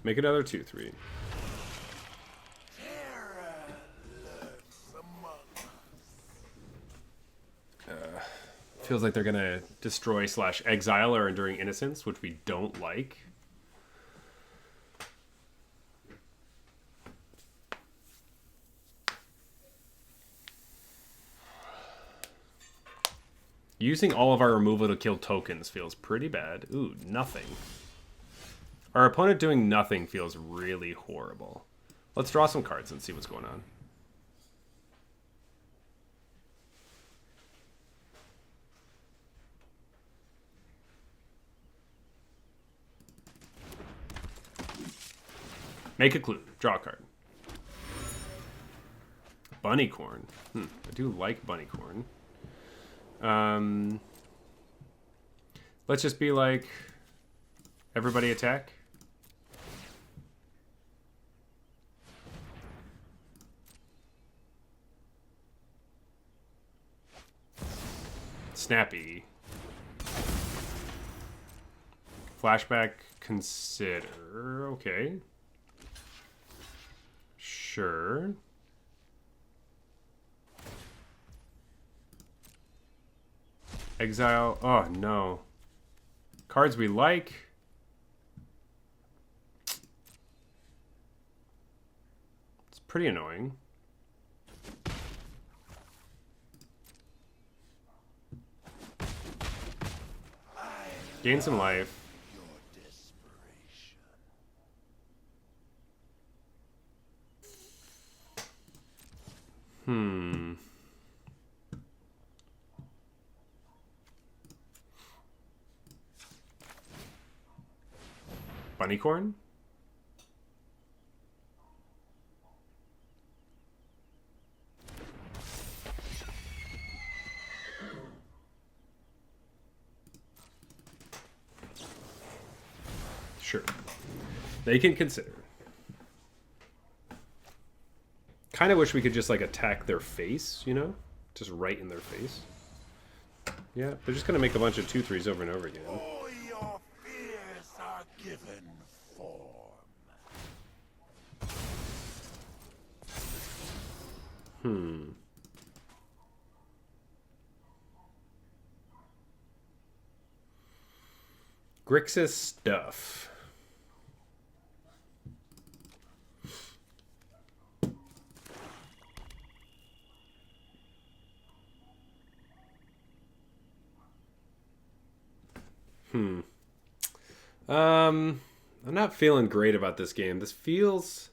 Make another 2/3. Feels like they're gonna destroy / exile our Enduring Innocence, which we don't like. Using all of our removal to kill tokens feels pretty bad. Ooh, nothing. Our opponent doing nothing feels really horrible. Let's draw some cards and see what's going on. Make a clue. Draw a card. Bunnycorn. I do like Bunnycorn. Let's just be like, everybody attack. Snappy. Flashback, consider. Okay. Sure. Exile. Oh, no. Cards we like. It's pretty annoying. Gain some life. Bunnycorn? Sure. They can consider. Kind of wish we could just like attack their face, you know? Just right in their face. Yeah, they're just gonna make a bunch of 2/3s over and over again. All your fears are given form. Grixis stuff. I'm not feeling great about this game. This feels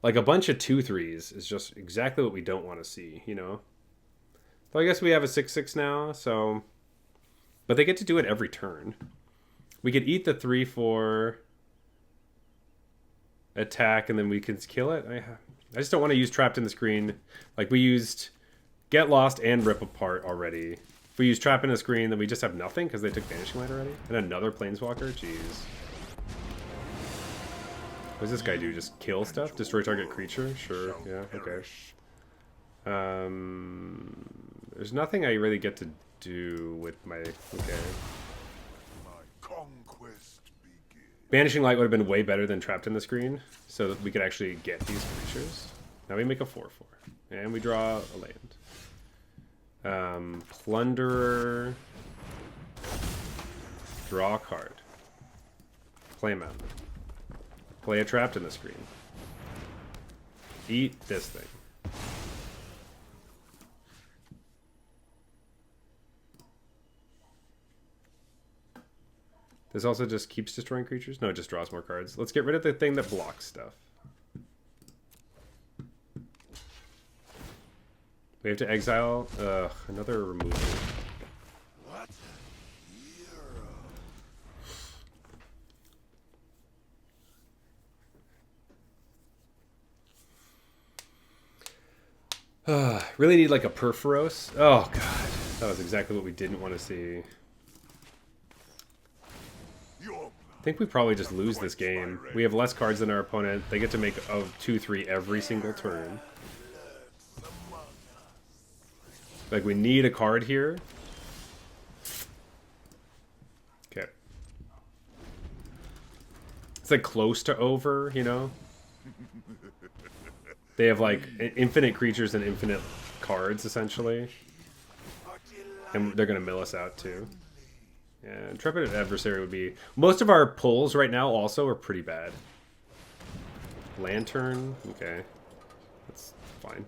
like a bunch of 2/3s is just exactly what we don't want to see, you know? So I guess we have a 6/6 now, so... But they get to do it every turn. We could eat the 3/4 attack, and then we can kill it. I just don't want to use Trapped in the Screen. Like, we used Get Lost and Rip Apart already. If we use Trap in the Screen, then we just have nothing because they took Vanishing Light already. And another Planeswalker? Jeez. What does this guy do? Just kill stuff? Destroy target creature? Sure. Yeah, okay. There's nothing I really get to do with my... Okay. Banishing Light would have been way better than Trapped in the Screen, so that we could actually get these creatures. Now we make a 4/4. And we draw a land. Plunderer. Draw a card. Play a mountain. Play a Trapped in the Screen. Eat this thing. This also just keeps destroying creatures? No, it just draws more cards. Let's get rid of the thing that blocks stuff. We have to exile another removal. What? Really need like a Purphoros. Oh god, that was exactly what we didn't want to see. I think we probably just lose this game. We have less cards than our opponent. They get to make a 2/3 every single turn. Like, we need a card here. Okay. It's like close to over, you know? They have like infinite creatures and infinite cards, essentially. And they're going to mill us out, too. Yeah, Intrepid Adversary would be... Most of our pulls right now also are pretty bad. Lantern? Okay. That's fine.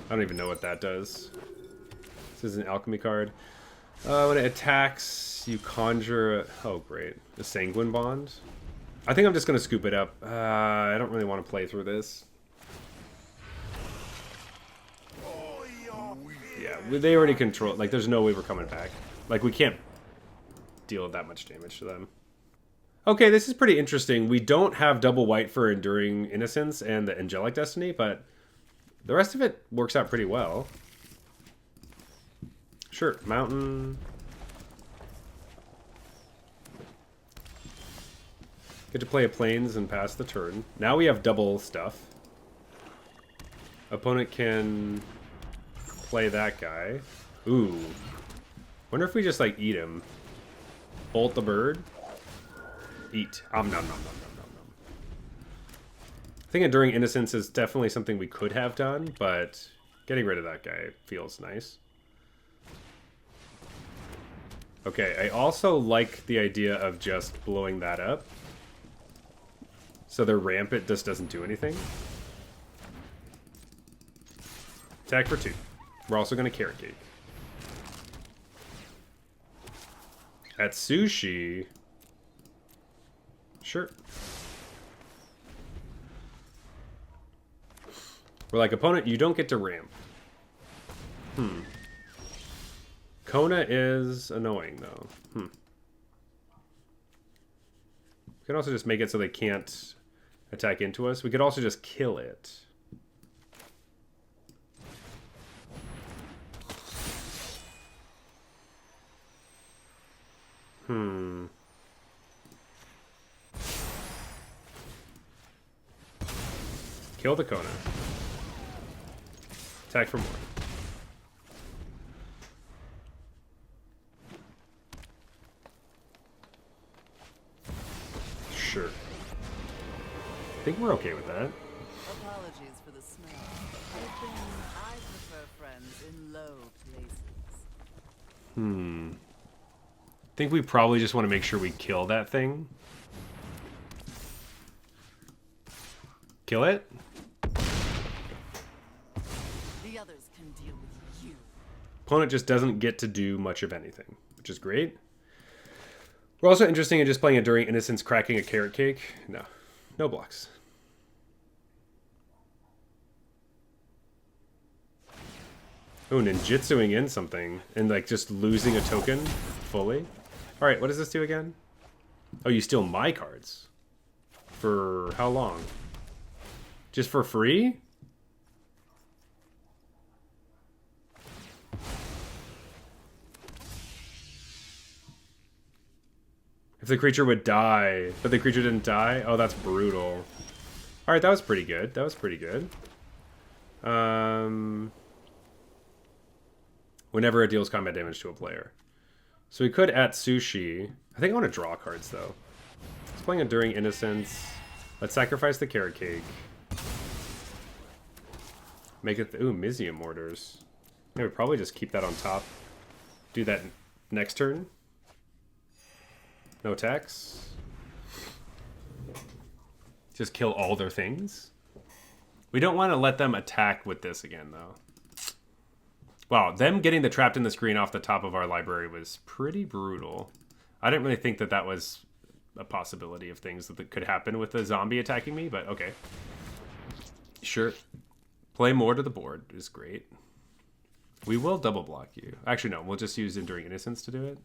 I don't even know what that does. This is an alchemy card. When it attacks, you conjure... Oh, great. The Sanguine Bond. I think I'm just going to scoop it up. I don't really want to play through this. Yeah, they already control... Like, there's no way we're coming back. Like, we can't deal that much damage to them. Okay, this is pretty interesting. We don't have double white for Enduring Innocence and the Angelic Destiny, but the rest of it works out pretty well. Sure, Mountain. Get to play a Plains and pass the turn. Now we have double stuff. Opponent can play that guy. Ooh. Wonder if we just, like, eat him. Bolt the bird. Eat. Nom nom nom nom nom nom nom. I think Enduring Innocence is definitely something we could have done, but getting rid of that guy feels nice. Okay, I also like the idea of just blowing that up. So their rampant just doesn't do anything. Attack for 2. We're also going to Carrot Cake. At Sushi... Sure. We're like, opponent, you don't get to ramp. Kona is annoying, though. We can also just make it so they can't attack into us. We could also just kill it. Kill the Kona. Attack for more. Sure. I think we're okay with that. Apologies for the smell. I prefer friends in low places. I think we probably just want to make sure we kill that thing. Kill it? The others can deal with you. Opponent just doesn't get to do much of anything, which is great. We're also interested in just playing Enduring Innocence, cracking a Carrot Cake. No. No blocks. Oh, ninjutsuing in something and like just losing a token fully. Alright, what does this do again? Oh, you steal my cards. For how long? Just for free? If the creature would die, but the creature didn't die? Oh, that's brutal. Alright, that was pretty good. That was pretty good. Whenever it deals combat damage to a player. So we could at Sushi. I think I want to draw cards, though. Let's play Enduring Innocence. Let's sacrifice the Carrot Cake. Make it... Ooh, Mizium Mortars. Yeah, we probably just keep that on top. Do that next turn. No attacks. Just kill all their things. We don't want to let them attack with this again, though. Wow, them getting the Trapped in the Screen off the top of our library was pretty brutal. I didn't really think that that was a possibility of things that could happen with a zombie attacking me, but okay. Sure. Play more to the board is great. We will double block you. Actually, no, we'll just use Enduring Innocence to do it.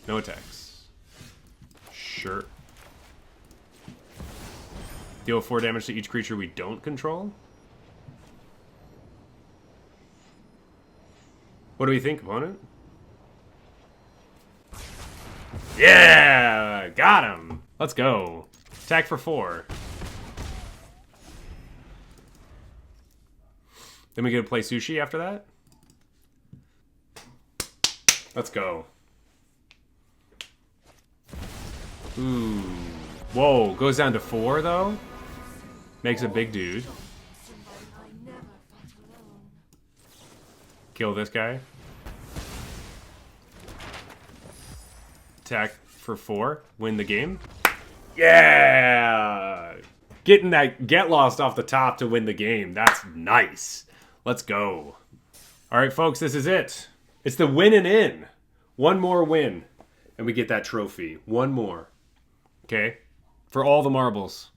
No attacks. Sure. Deal 4 damage to each creature we don't control. What do we think, opponent? Yeah! Got him! Let's go. Attack for 4. Then we get to play Sushi after that? Let's go. Ooh. Whoa, goes down to 4, though? Makes a big dude. Kill this guy. Attack for 4. Win the game. Yeah! Getting that Get Lost off the top to win the game. That's nice. Let's go. Alright, folks, this is it. It's the win and in. One more win. And we get that trophy. One more. Okay? For all the marbles.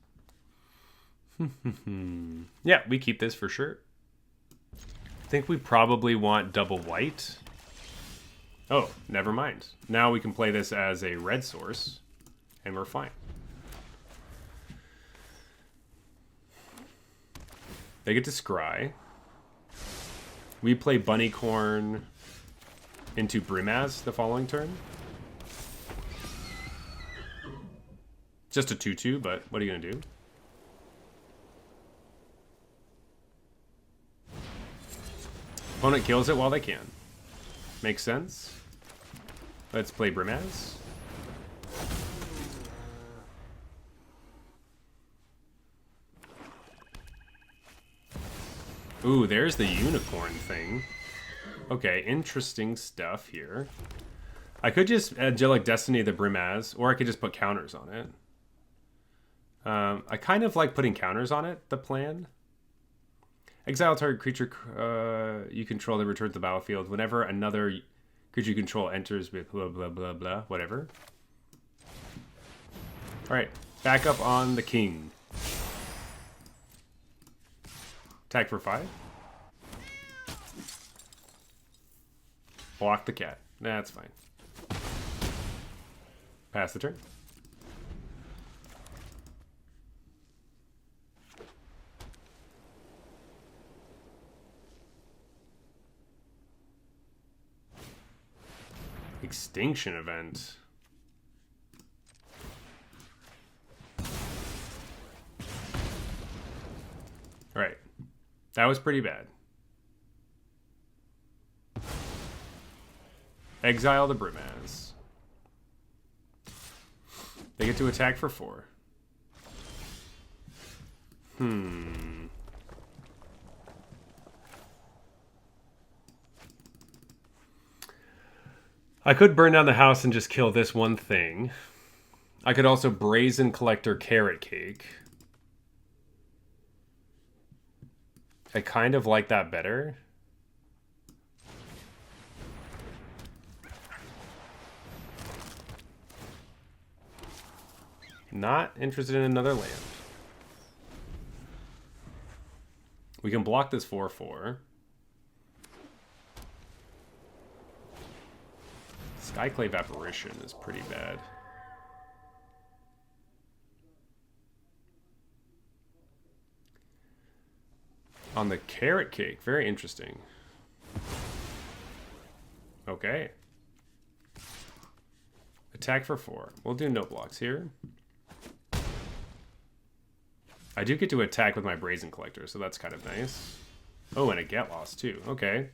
Yeah, we keep this for sure. I think we probably want double white. Oh, never mind. Now we can play this as a red source. And we're fine. They get to scry. We play Bunnycorn into Brimaz the following turn. Just a 2-2, but what are you going to do? Opponent kills it while they can. Makes sense. Let's play Brimaz. Ooh, there's the unicorn thing. Okay, interesting stuff here. I could just Angelic Destiny the Brimaz, or I could just put counters on it. I kind of like putting counters on it, the plan. Exile target creature you control that returns to the battlefield whenever another creature you control enters with blah blah blah blah, whatever. Alright, back up on the king. Attack for 5. Block the cat. Nah, that's fine. Pass the turn. Extinction event. Alright. That was pretty bad. Exile the Brimaz. They get to attack for 4. I could burn down the house and just kill this one thing. I could also Brazen Collector Carrot Cake. I kind of like that better. Not interested in another land. We can block this 4/4. Skyclave Apparition is pretty bad. On the Carrot Cake, very interesting. Okay. Attack for 4. We'll do no blocks here. I do get to attack with my Brazen Collector, so that's kind of nice. Oh, and a get lost too. Okay.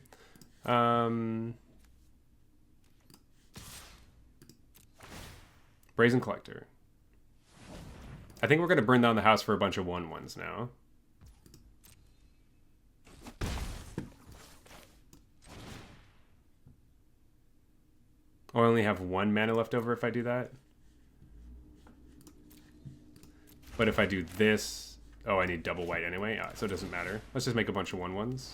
Brazen Collector. I think we're going to burn down the house for a bunch of 1/1s now. Oh, I only have 1 mana left over if I do that. But if I do this... Oh, I need double white anyway, so it doesn't matter. Let's just make a bunch of 1/1s.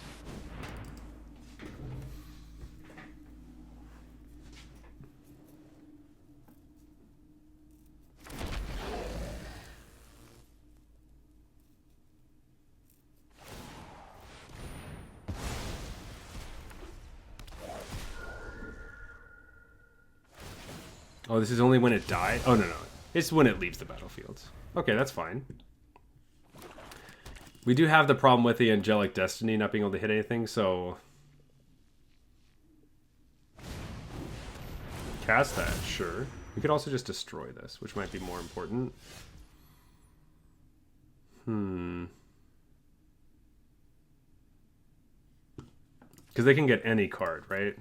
Oh, this is only when it died? Oh, no. It's when it leaves the battlefield. Okay, that's fine. We do have the problem with the Angelic Destiny not being able to hit anything, so... Cast that, sure. We could also just destroy this, which might be more important. Because they can get any card, right?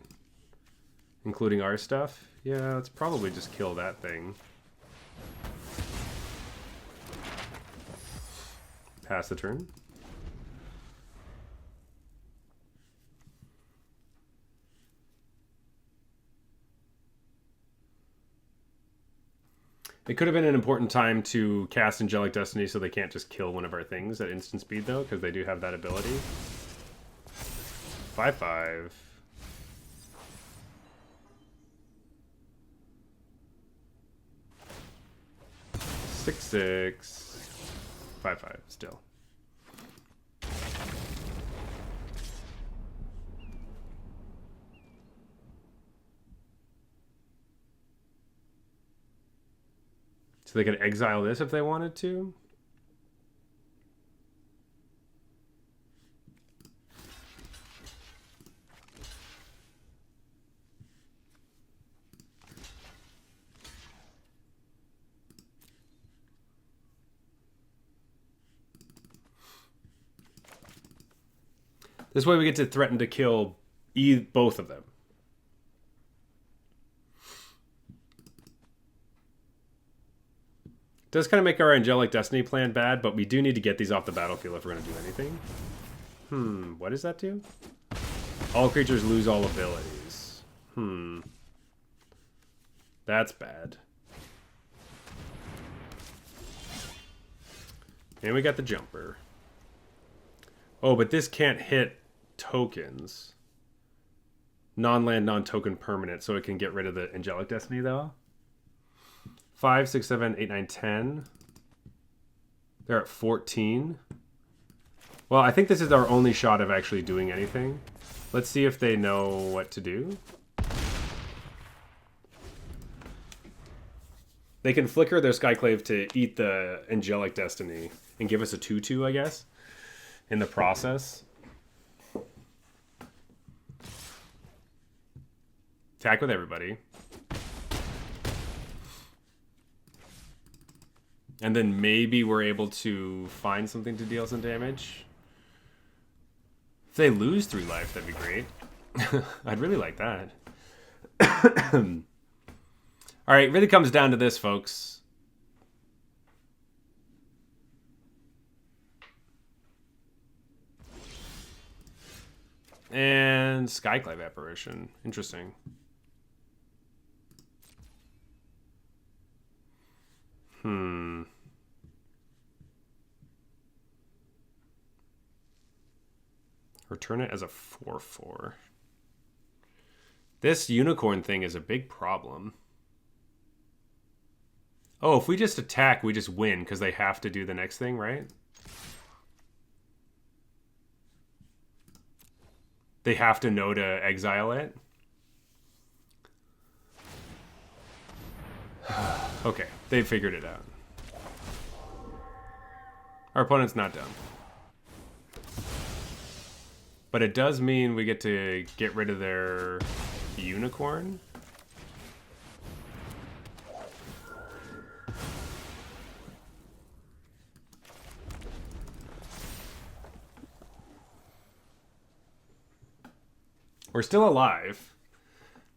Including our stuff? Yeah, let's probably just kill that thing. Pass the turn. It could have been an important time to cast Angelic Destiny so they can't just kill one of our things at instant speed, though, because they do have that ability. 5/5. 6/6. 5/5 still. So they could exile this if they wanted to. This way we get to threaten to kill both of them. Does kind of make our Angelic Destiny plan bad, but we do need to get these off the battlefield if we're going to do anything. What does that do? All creatures lose all abilities. That's bad. And we got the jumper. Oh, but this can't hit tokens. Non-land, non-token permanent, so it can get rid of the Angelic Destiny, though. 5, 6, 7, 8, 9, 10. They're at 14. Well, I think this is our only shot of actually doing anything. Let's see if they know what to do. They can flicker their Skyclave to eat the Angelic Destiny and give us a 2/2, I guess, in the process. Attack with everybody. And then maybe we're able to find something to deal some damage. If they lose 3 life, that'd be great. I'd really like that. Alright, it really comes down to this, folks. And Skyclave Apparition. Interesting. Return it as a 4/4. This unicorn thing is a big problem. Oh, if we just attack, we just win because they have to do the next thing, right? They have to know to exile it. Okay, they figured it out. Our opponent's not dumb. But it does mean we get to get rid of their unicorn. We're still alive.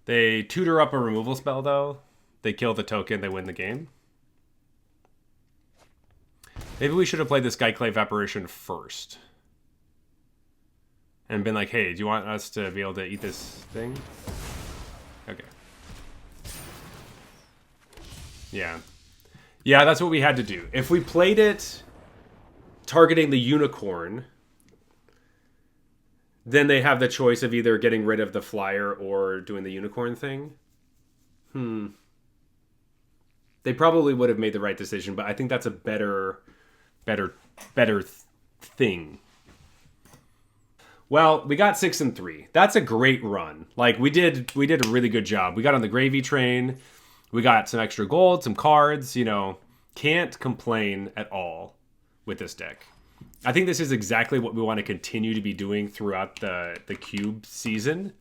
They tutor up a removal spell, though. They kill the token, they win the game. Maybe we should have played the Skyclave Apparition first. And been like, hey, do you want us to be able to eat this thing? Okay. Yeah. Yeah, that's what we had to do. If we played it targeting the unicorn, then they have the choice of either getting rid of the flyer or doing the unicorn thing. They probably would have made the right decision, but I think that's a better thing. Well, we got 6-3. That's a great run. Like we did a really good job. We got on the gravy train. We got some extra gold, some cards, you know, can't complain at all with this deck. I think this is exactly what we want to continue to be doing throughout the Cube season,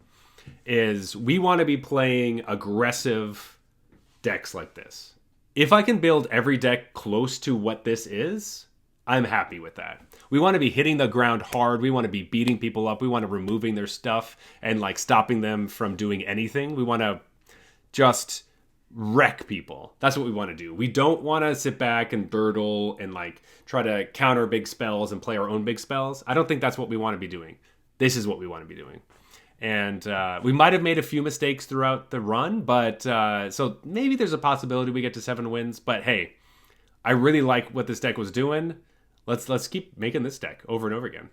is we want to be playing aggressive decks like this. If I can build every deck close to what this is, I'm happy with that. We want to be hitting the ground hard. We want to be beating people up. We want to removing their stuff and like stopping them from doing anything. We want to just wreck people. That's what we want to do. We don't want to sit back and durdle and like try to counter big spells and play our own big spells. I don't think that's what we want to be doing. This is what we want to be doing. And we might have made a few mistakes throughout the run, but so maybe there's a possibility we get to 7 wins. But hey, I really like what this deck was doing. Let's keep making this deck over and over again.